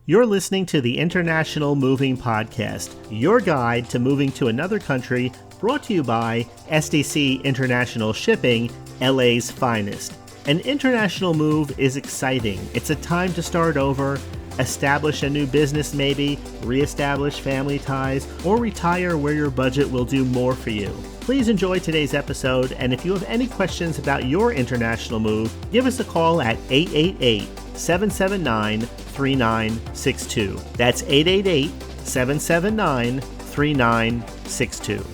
You're listening to the International Moving Podcast, your guide to moving to another country, brought to you by SDC International Shipping, LA's finest. An international move is exciting. It's a time to start over, establish a new business maybe, reestablish family ties, or retire where your budget will do more for you. Please enjoy today's episode, and if you have any questions about your international move, give us a call at 888-779-3962. That's 888-779-3962.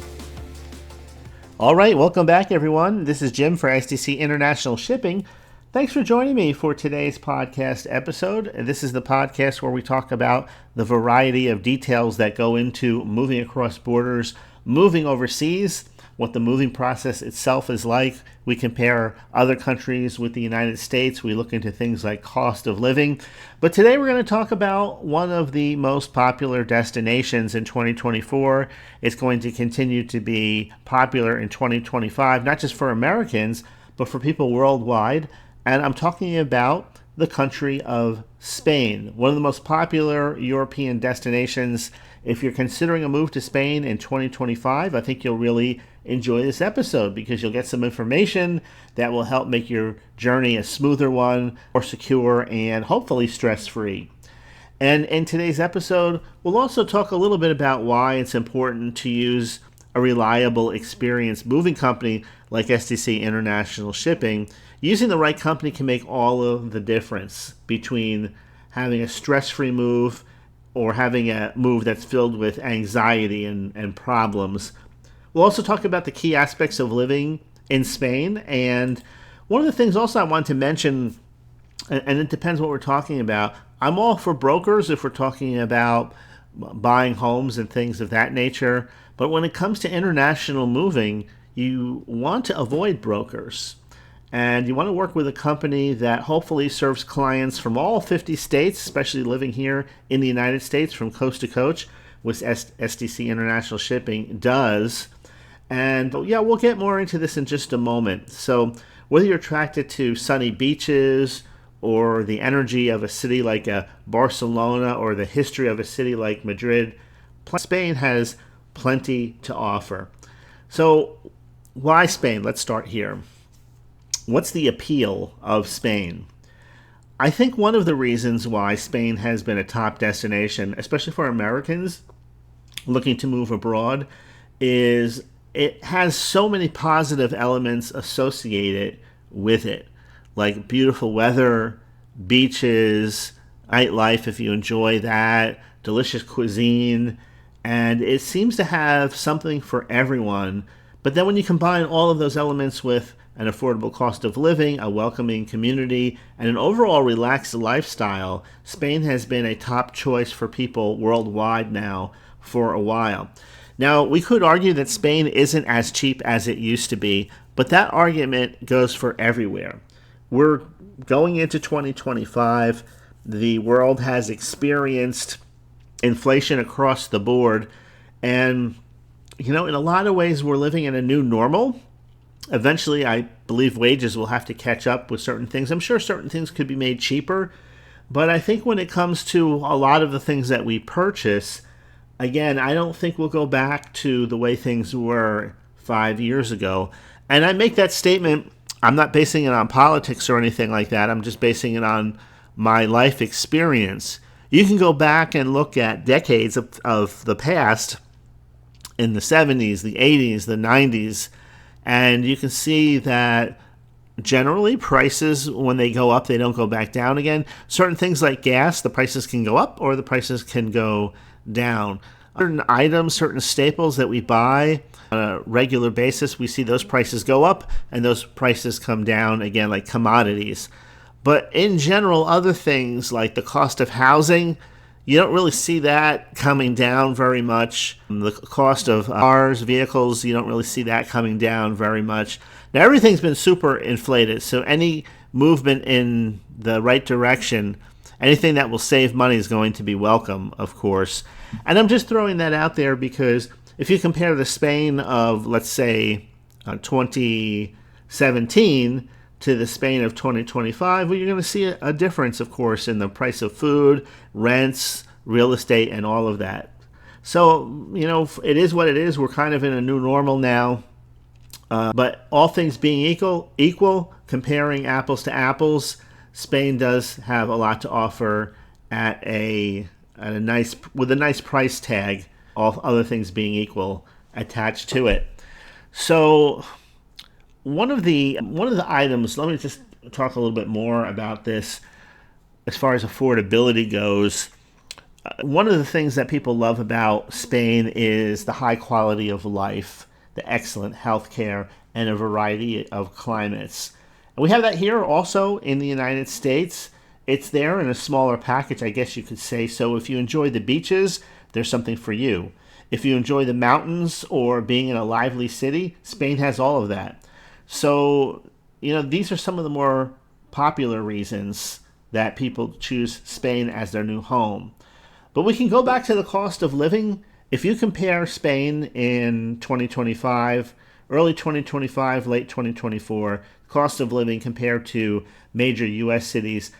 All right, welcome back, everyone. This is Jim for SDC International Shipping. Thanks for joining me for today's podcast episode. This is the podcast where we talk about the variety of details that go into moving across borders, moving overseas, what the moving process itself is like. We compare other countries with the United States. We look into things like cost of living. But today we're going to talk about one of the most popular destinations in 2024. It's going to continue to be popular in 2025, not just for Americans, but for people worldwide. And I'm talking about the country of Spain, one of the most popular European destinations. If you're considering a move to Spain in 2025, I think you'll really enjoy this episode because you'll get some information that will help make your journey a smoother one, more secure, and hopefully stress-free. And in today's episode, we'll also talk a little bit about why it's important to use a reliable, experienced moving company like SDC International Shipping. Using the right company can make all of the difference between having a stress-free move or having a move that's filled with anxiety and problems. We'll also talk about the key aspects of living in Spain. And one of the things also I want to mention, and it depends what we're talking about, I'm all for brokers if we're talking about buying homes and things of that nature. But when it comes to international moving, you want to avoid brokers. And you want to work with a company that hopefully serves clients from all 50 states, especially living here in the United States from coast to coast, which SDC International Shipping does. And yeah, we'll get more into this in just a moment. So whether you're attracted to sunny beaches or the energy of a city like Barcelona or the history of a city like Madrid, Spain has plenty to offer. So why Spain? Let's start here. What's the appeal of Spain? I think one of the reasons why Spain has been a top destination, especially for Americans looking to move abroad, is it has so many positive elements associated with it, like beautiful weather, beaches, nightlife if you enjoy that, delicious cuisine, and it seems to have something for everyone. But then when you combine all of those elements with an affordable cost of living, a welcoming community, and an overall relaxed lifestyle, Spain has been a top choice for people worldwide now for a while. Now, we could argue that Spain isn't as cheap as it used to be, but that argument goes for everywhere. We're going into 2025. The world has experienced inflation across the board, and in a lot of ways, we're living in a new normal. Eventually, I believe wages will have to catch up with certain things. I'm sure certain things could be made cheaper, but I think when it comes to a lot of the things that we purchase, again, I don't think we'll go back to the way things were 5 years ago. And I make that statement, I'm not basing it on politics or anything like that. I'm just basing it on my life experience. You can go back and look at decades of the past, in the 70s, the 80s, the 90s, and you can see that generally prices, when they go up, they don't go back down again. Certain things like gas, the prices can go up or the prices can go down. Certain items, certain staples that we buy on a regular basis, we see those prices go up and those prices come down again, like commodities. But in general, other things like the cost of housing, you don't really see that coming down very much. The cost of cars, vehicles, you don't really see that coming down very much. Now, everything's been super inflated, so any movement in the right direction, anything that will save money is going to be welcome, of course. And I'm just throwing that out there because if you compare the Spain of, let's say, 2017 to the Spain of 2025, well, you're going to see a difference, of course, in the price of food, rents, real estate, and all of that. So, it is what it is. We're kind of in a new normal now. But all things being equal, comparing apples to apples, Spain does have a lot to offer with a nice price tag, all other things being equal, attached to it. So one of the items, let me just talk a little bit more about this as far as affordability goes. One of the things that people love about Spain is the high quality of life, the excellent health care, and a variety of climates. And we have that here also in the United States. It's there in a smaller package, I guess you could say. So if you enjoy the beaches, there's something for you. If you enjoy the mountains or being in a lively city, Spain has all of that. So, these are some of the more popular reasons that people choose Spain as their new home. But we can go back to the cost of living. If you compare Spain in 2025, early 2025, late 2024, cost of living compared to major U.S. cities,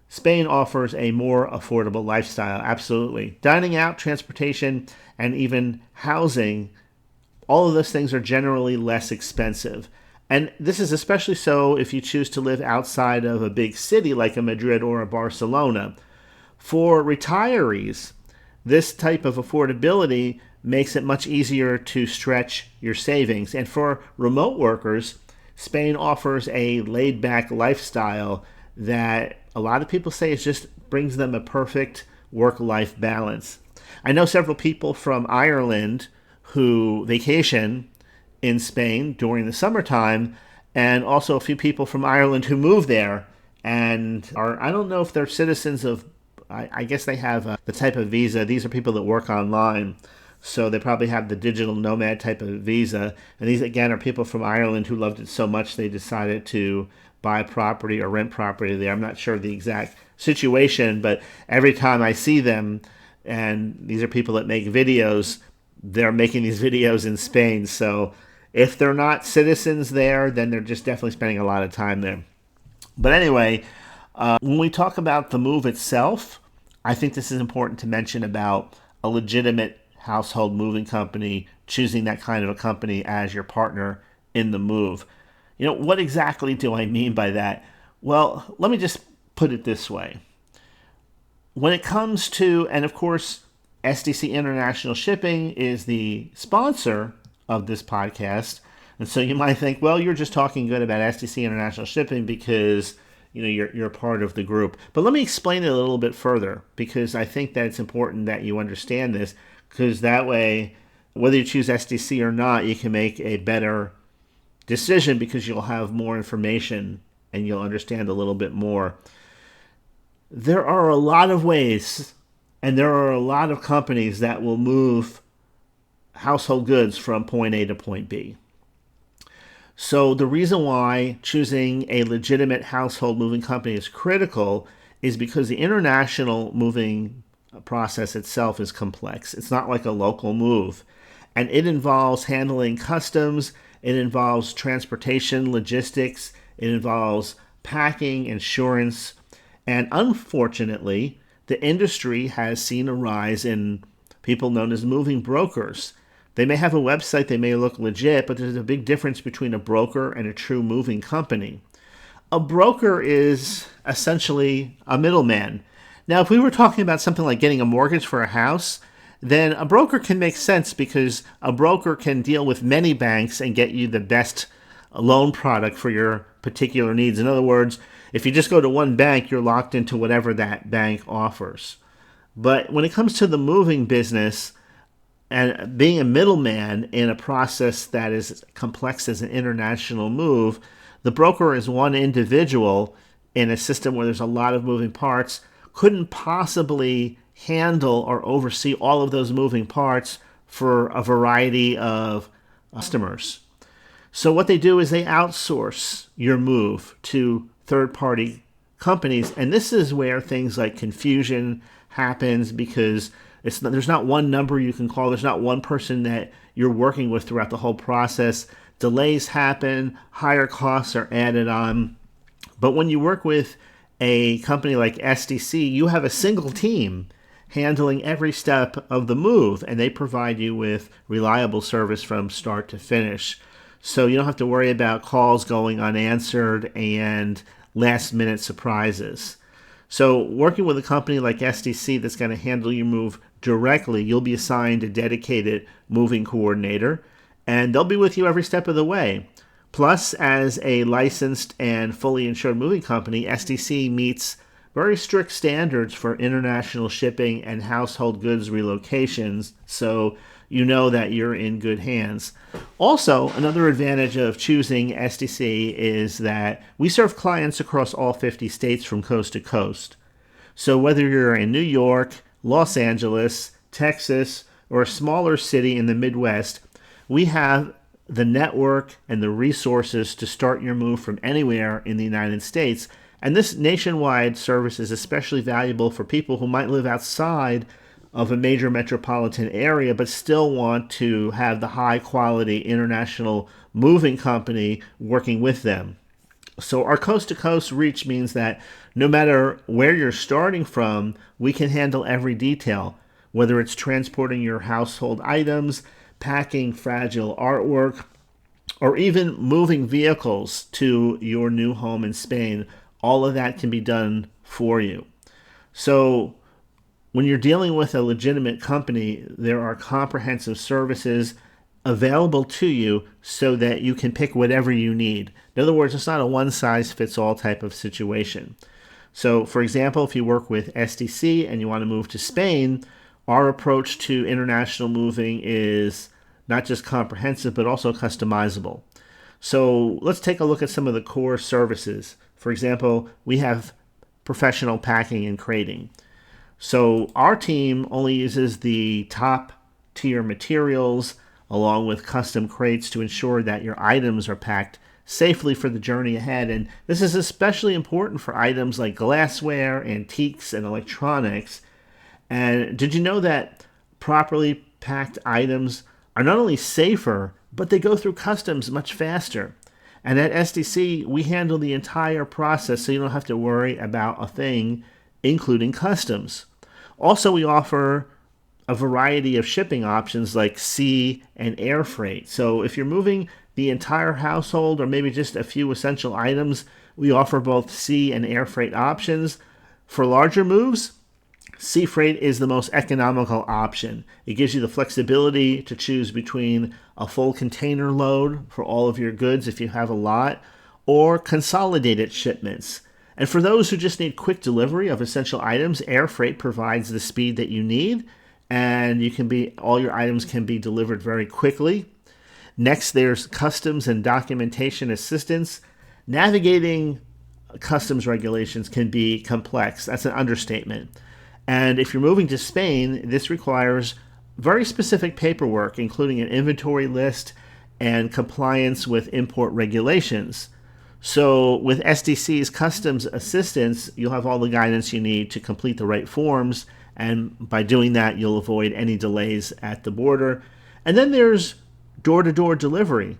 Spain offers a more affordable lifestyle, absolutely. Dining out, transportation, and even housing, all of those things are generally less expensive. And this is especially so if you choose to live outside of a big city like a Madrid or a Barcelona. For retirees, this type of affordability makes it much easier to stretch your savings. And for remote workers, Spain offers a laid-back lifestyle that a lot of people say it just brings them a perfect work-life balance. I know several people from Ireland who vacation in Spain during the summertime, and also a few people from Ireland who move there and I don't know if they're citizens of, I guess they have the type of visa. These are people that work online, so they probably have the digital nomad type of visa. And these, again, are people from Ireland who loved it so much they decided to buy property or rent property there. I'm not sure the exact situation, but every time I see them, and these are people that make videos, they're making these videos in Spain. So if they're not citizens there, then they're just definitely spending a lot of time there. But anyway, when we talk about the move itself, I think this is important to mention about a legitimate household moving company, choosing that kind of a company as your partner in the move. What exactly do I mean by that? Well, let me just put it this way. When it comes to, and of course, SDC International Shipping is the sponsor of this podcast. And so you might think, well, you're just talking good about SDC International Shipping because you're part of the group. But let me explain it a little bit further, because I think that it's important that you understand this, because that way, whether you choose SDC or not, you can make a better decision because you'll have more information and you'll understand a little bit more. There are a lot of ways, and there are a lot of companies that will move household goods from point A to point B. So the reason why choosing a legitimate household moving company is critical is because the international moving process itself is complex. It's not like a local move. And it involves handling customs, it involves transportation, logistics, it involves packing, insurance, and unfortunately, the industry has seen a rise in people known as moving brokers. They may have a website, they may look legit, but there's a big difference between a broker and a true moving company. A broker is essentially a middleman. Now, if we were talking about something like getting a mortgage for a house, then a broker can make sense because a broker can deal with many banks and get you the best loan product for your particular needs. In other words, if you just go to one bank, you're locked into whatever that bank offers. But when it comes to the moving business and being a middleman in a process that is complex as an international move, the broker is one individual in a system where there's a lot of moving parts, couldn't possibly handle or oversee all of those moving parts for a variety of customers. So what they do is they outsource your move to third-party companies, and this is where things like confusion happens because there's not one number you can call, there's not one person that you're working with throughout the whole process. Delays happen, higher costs are added on, But when you work with a company like SDC, you have a single team handling every step of the move, and they provide you with reliable service from start to finish. So you don't have to worry about calls going unanswered and last minute surprises. So working with a company like SDC that's going to handle your move directly, you'll be assigned a dedicated moving coordinator, and they'll be with you every step of the way. Plus, as a licensed and fully insured moving company, SDC meets very strict standards for international shipping and household goods relocations, so you know that you're in good hands. Also, another advantage of choosing SDC is that we serve clients across all 50 states from coast to coast. So whether you're in New York, Los Angeles, Texas, or a smaller city in the Midwest, we have the network and the resources to start your move from anywhere in the United States. And this nationwide service is especially valuable for people who might live outside of a major metropolitan area but still want to have the high quality international moving company working with them. So our coast to coast reach means that no matter where you're starting from, we can handle every detail, whether it's transporting your household items, packing fragile artwork, or even moving vehicles to your new home in Spain. All of that can be done for you. So when you're dealing with a legitimate company, there are comprehensive services available to you so that you can pick whatever you need. In other words, it's not a one-size-fits-all type of situation. So, for example, if you work with SDC and you want to move to Spain, our approach to international moving is not just comprehensive, but also customizable. So let's take a look at some of the core services. For example, we have professional packing and crating. So our team only uses the top tier materials along with custom crates to ensure that your items are packed safely for the journey ahead. And this is especially important for items like glassware, antiques, and electronics. And did you know that properly packed items are not only safer, but they go through customs much faster? And at SDC, we handle the entire process so you don't have to worry about a thing, including customs. Also, we offer a variety of shipping options like sea and air freight. So if you're moving the entire household or maybe just a few essential items, we offer both sea and air freight options. For larger moves, sea freight is the most economical option. It gives you the flexibility to choose between a full container load for all of your goods if you have a lot, or consolidated shipments. And for those who just need quick delivery of essential items, air freight provides the speed that you need, and all your items can be delivered very quickly. Next, there's customs and documentation assistance. Navigating customs regulations can be complex. That's an understatement. And if you're moving to Spain, this requires very specific paperwork, including an inventory list and compliance with import regulations. So with SDC's customs assistance, you'll have all the guidance you need to complete the right forms, and by doing that, you'll avoid any delays at the border. And then there's door-to-door delivery.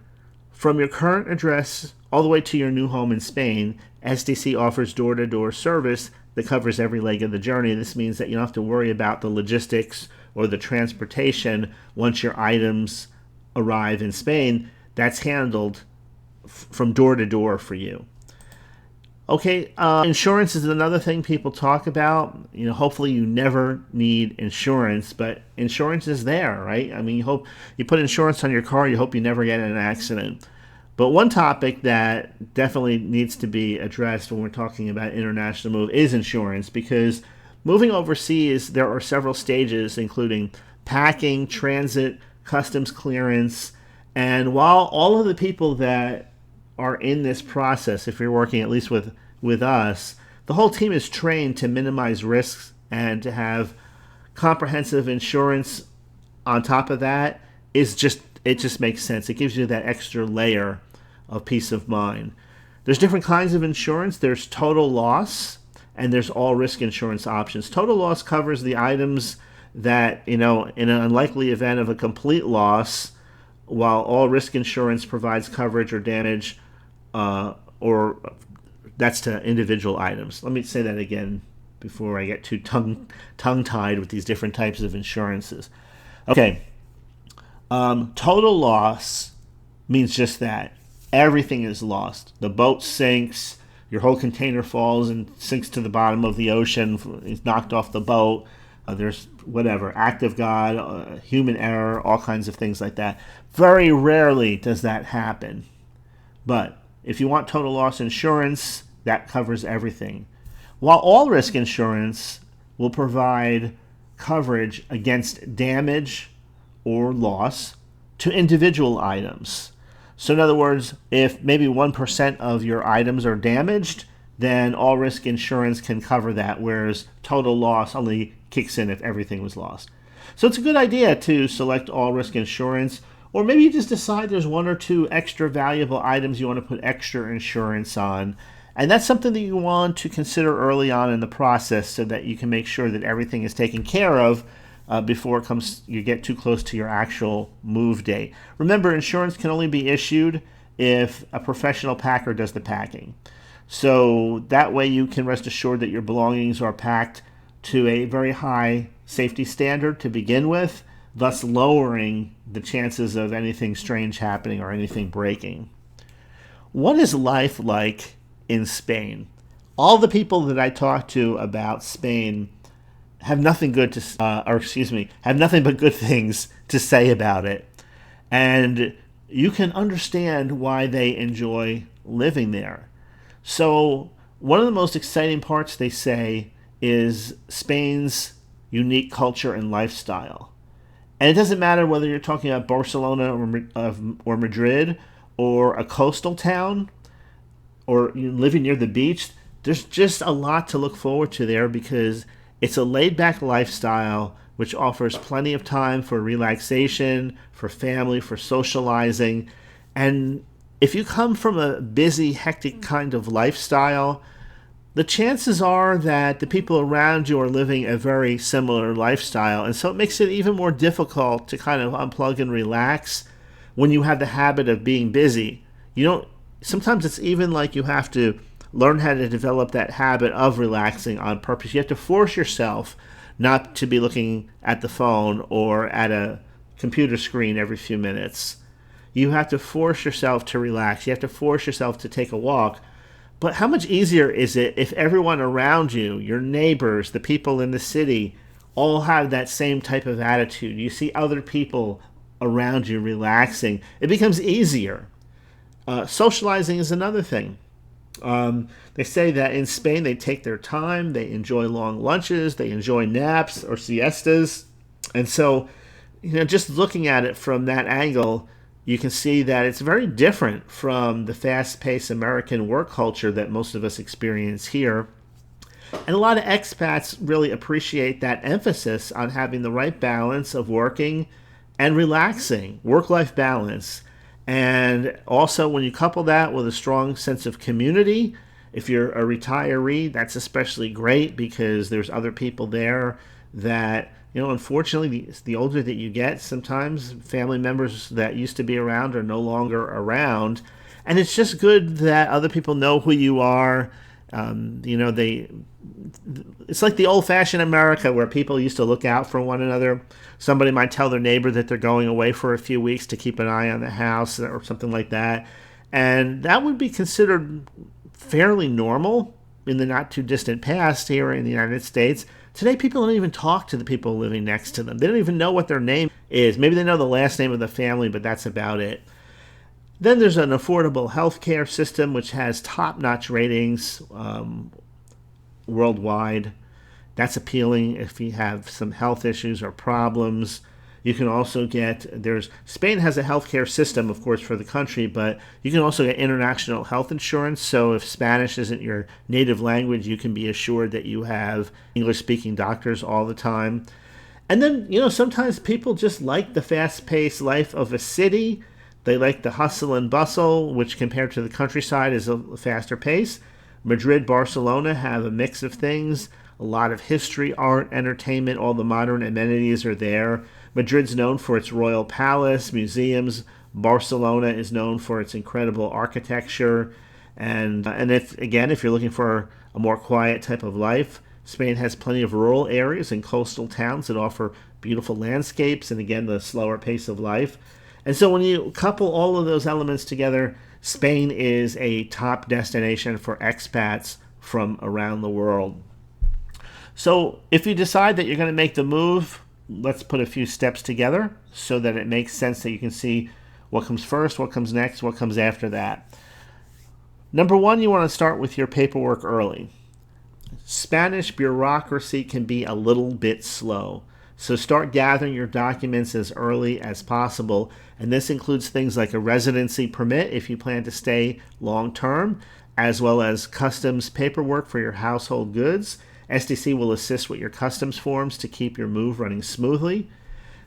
From your current address all the way to your new home in Spain, SDC offers door-to-door service that covers every leg of the journey. This means that you don't have to worry about the logistics or the transportation once your items arrive in Spain. That's handled from door to door for you. Okay, insurance is another thing people talk about. Hopefully you never need insurance, but insurance is there, right? I mean, you put insurance on your car, you hope you never get in an accident. But one topic that definitely needs to be addressed when we're talking about international move is insurance, because moving overseas, there are several stages, including packing, transit, customs clearance, and while all of the people that are in this process, if you're working at least with us, the whole team is trained to minimize risks and to have comprehensive insurance on top of that. It just makes sense. It gives you that extra layer of peace of mind. There's different kinds of insurance. There's total loss and there's all risk insurance options. Total loss covers the items that, in an unlikely event of a complete loss, while all risk insurance provides coverage or damage or That's to individual items. Let me say that again before I get too tongue-tied with these different types of insurances. Okay, total loss means just that. Everything is lost. The boat sinks, your whole container falls and sinks to the bottom of the ocean, it's knocked off the boat, there's whatever, act of God, human error, all kinds of things like that. Very rarely does that happen. But if you want total loss insurance, that covers everything. While all risk insurance will provide coverage against damage or loss to individual items. So in other words, if maybe 1% of your items are damaged, then all risk insurance can cover that, whereas total loss only kicks in if everything was lost. So it's a good idea to select all risk insurance, or maybe you just decide there's one or two extra valuable items you want to put extra insurance on. And that's something that you want to consider early on in the process so that you can make sure that everything is taken care of before you get too close to your actual move date. Remember, insurance can only be issued if a professional packer does the packing. So that way you can rest assured that your belongings are packed to a very high safety standard to begin with, thus lowering the chances of anything strange happening or anything breaking. What is life like in Spain? All the people that I talked to about Spain have nothing good to, have nothing but good things to say about it. And you can understand why they enjoy living there. So one of the most exciting parts, they say, is Spain's unique culture and lifestyle. And it doesn't matter whether you're talking about Barcelona or Madrid or a coastal town or you living near the beach. There's just a lot to look forward to there because it's a laid-back lifestyle which offers plenty of time for relaxation, for family, for socializing. And if you come from a busy, hectic kind of lifestyle, the chances are that the people around you are living a very similar lifestyle. And so it makes it even more difficult to kind of unplug and relax when you have the habit of being busy. Sometimes it's even like you have to learn how to develop that habit of relaxing on purpose. You have to force yourself not to be looking at the phone or at a computer screen every few minutes. You have to force yourself to relax. You have to force yourself to take a walk. But how much easier is it if everyone around you, your neighbors, the people in the city, all have that same type of attitude? You see other people around you relaxing. It becomes easier. Socializing is another thing. They say that in Spain they take their time, they enjoy long lunches, they enjoy naps or siestas. And so, just looking at it from that angle, you can see that it's very different from the fast-paced American work culture that most of us experience here. And a lot of expats really appreciate that emphasis on having the right balance of working and relaxing, work-life balance. And also when you couple that with a strong sense of community, if you're a retiree, that's especially great because there's other people there that, unfortunately, the older that you get, sometimes family members that used to be around are no longer around. And it's just good that other people know who you are. It's like the old-fashioned America where people used to look out for one another. Somebody might tell their neighbor that they're going away for a few weeks to keep an eye on the house or something like that. And that would be considered fairly normal in the not-too-distant past here in the United States. Today, people don't even talk to the people living next to them. They don't even know what their name is. Maybe they know the last name of the family, but that's about it. Then there's an affordable healthcare system which has top-notch ratings worldwide. That's appealing if you have some health issues or problems. You can also Spain has a healthcare system, of course, for the country, but you can also get international health insurance. So if Spanish isn't your native language, you can be assured that you have English-speaking doctors all the time. And then, sometimes people just like the fast-paced life of a city. They like the hustle and bustle, which compared to the countryside is a faster pace. Madrid, Barcelona have a mix of things. A lot of history, art, entertainment, all the modern amenities are there. Madrid's known for its royal palace, museums. Barcelona is known for its incredible architecture. And if you're looking for a more quiet type of life, Spain has plenty of rural areas and coastal towns that offer beautiful landscapes and, again, the slower pace of life. And so when you couple all of those elements together, Spain is a top destination for expats from around the world. So if you decide that you're going to make the move, let's put a few steps together so that it makes sense that you can see what comes first, what comes next, what comes after that. Number one, you want to start with your paperwork early. Spanish bureaucracy can be a little bit slow, so start gathering your documents as early as possible, and this includes things like a residency permit if you plan to stay long term, as well as customs paperwork for your household goods. SDC will assist with your customs forms to keep your move running smoothly.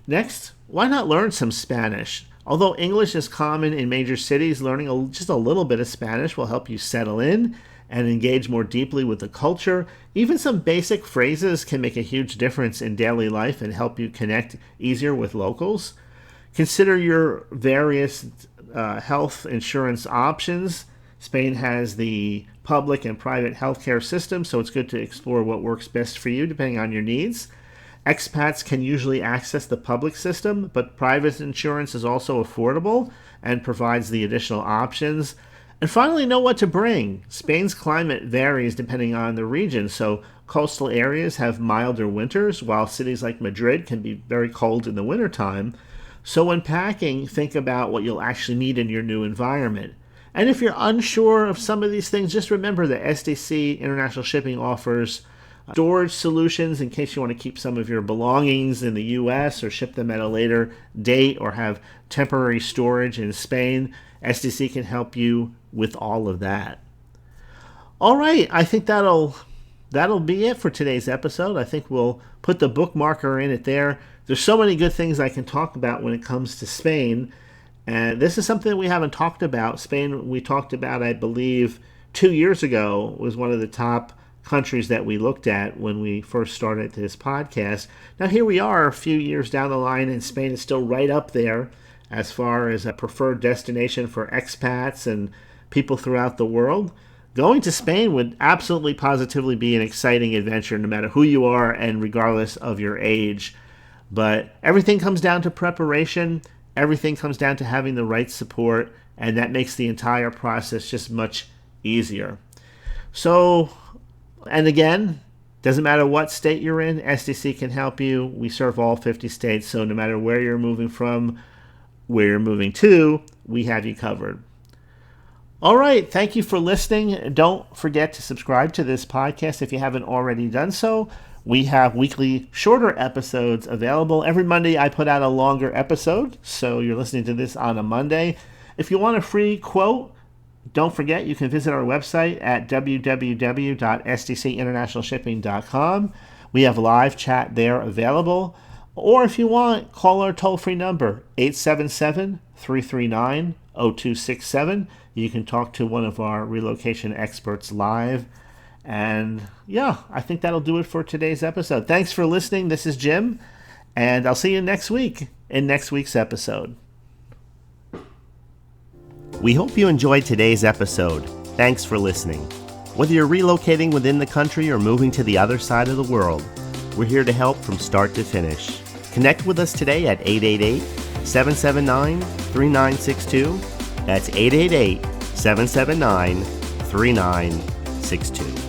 Next, why not learn some Spanish? Although English is common in major cities, learning just a little bit of Spanish will help you settle in and engage more deeply with the culture. Even some basic phrases can make a huge difference in daily life and help you connect easier with locals. Consider your various health insurance options. Spain has the public and private healthcare system, so it's good to explore what works best for you depending on your needs. Expats can usually access the public system, but private insurance is also affordable and provides the additional options. And finally, know what to bring. Spain's climate varies depending on the region, so coastal areas have milder winters, while cities like Madrid can be very cold in the wintertime. So when packing, think about what you'll actually need in your new environment. And if you're unsure of some of these things, just remember that SDC International Shipping offers storage solutions in case you want to keep some of your belongings in the US or ship them at a later date or have temporary storage in Spain. SDC can help you with all of that. All right, I think that'll be it for today's episode. I think we'll put the bookmarker in it there. There's so many good things I can talk about when it comes to Spain. And this is something that we haven't talked about. Spain, we talked about, I believe, 2 years ago, was one of the top countries that we looked at when we first started this podcast. Now here we are a few years down the line, and Spain is still right up there as far as a preferred destination for expats and people throughout the world. Going to Spain would absolutely positively be an exciting adventure no matter who you are and regardless of your age. But everything comes down to preparation. Everything comes down to having the right support, and that makes the entire process just much easier. So, and again, doesn't matter what state you're in, SDC can help you. We serve all 50 states, so no matter where you're moving from, where you're moving to, we have you covered. All right, thank you for listening. Don't forget to subscribe to this podcast if you haven't already done so. We have weekly shorter episodes available. Every Monday I put out a longer episode, so you're listening to this on a Monday. If you want a free quote, don't forget you can visit our website at www.sdcinternationalshipping.com. We have live chat there available. Or if you want, call our toll-free number, 877-339-0267. You can talk to one of our relocation experts live. And yeah, I think that'll do it for today's episode. Thanks for listening. This is Jim, and I'll see you next week in next week's episode. We hope you enjoyed today's episode. Thanks for listening. Whether you're relocating within the country or moving to the other side of the world, we're here to help from start to finish. Connect with us today at 888-779-3962. That's 888-779-3962.